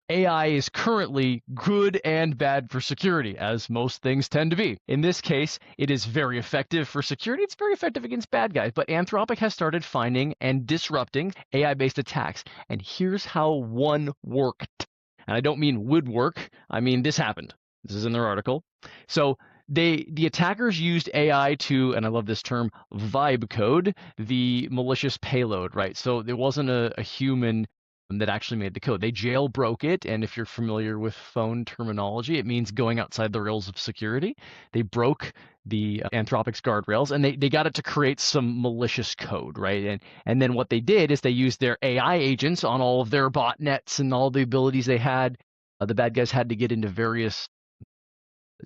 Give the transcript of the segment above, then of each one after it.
AI is currently good and bad for security, as most things tend to be. In this case, it is very effective for security. It's very effective against bad guys. But Anthropic has started finding and disrupting AI-based attacks. And here's how one worked. And I don't mean would work. I mean this happened. This is in their article. So the attackers used AI to, and I love this term, vibe code the malicious payload, right? So there wasn't a human that actually made the code. They jailbroke it, and if you're familiar with phone terminology, it means going outside the rails of security. They broke the Anthropic's guardrails, and they got it to create some malicious code, right? And then what they did is they used their AI agents on all of their botnets and all the abilities they had. The bad guys had to get into various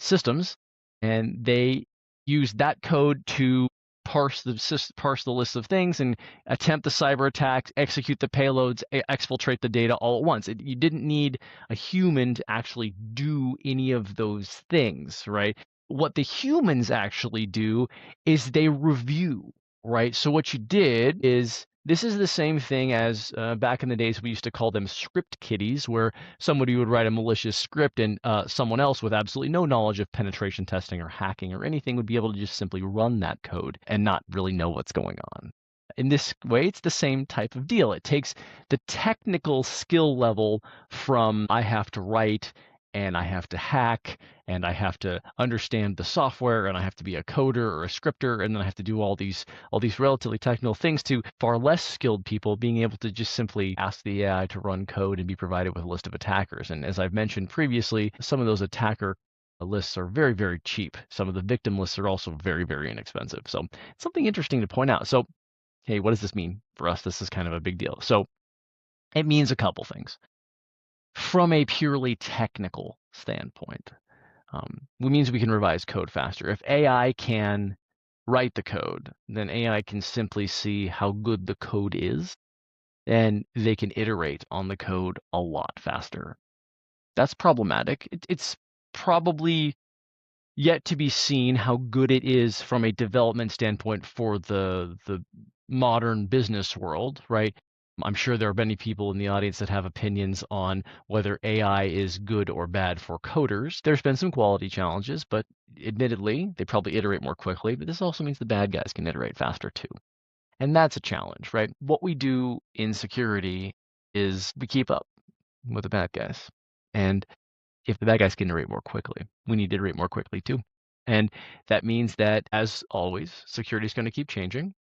systems, and they used that code to parse the list of things and attempt the cyber attacks, execute the payloads, exfiltrate the data all at once. You didn't need a human to actually do any of those things, right? What the humans actually do is they review, right? So what you did is this is the same thing as back in the days we used to call them script kiddies, where somebody would write a malicious script and someone else with absolutely no knowledge of penetration testing or hacking or anything would be able to just simply run that code and not really know what's going on. In this way, it's the same type of deal. It takes the technical skill level from I have to write and I have to hack and I have to understand the software and I have to be a coder or a scripter and then I have to do all these relatively technical things to far less skilled people being able to just simply ask the AI to run code and be provided with a list of attackers. And as I've mentioned previously, some of those attacker lists are very, very cheap. Some of the victim lists are also very, very inexpensive. So it's something interesting to point out. So, hey, what does this mean for us? This is kind of a big deal. So it means a couple things. From a purely technical standpoint, it means we can revise code faster. If AI can write the code, then AI can simply see how good the code is, and they can iterate on the code a lot faster. That's problematic. It's probably yet to be seen how good it is from a development standpoint for the modern business world, right? I'm sure there are many people in the audience that have opinions on whether AI is good or bad for coders. There's been some quality challenges, but admittedly, they probably iterate more quickly. But this also means the bad guys can iterate faster too. And that's a challenge, right? What we do in security is we keep up with the bad guys. And if the bad guys can iterate more quickly, we need to iterate more quickly too. And that means that, as always, security is going to keep changing.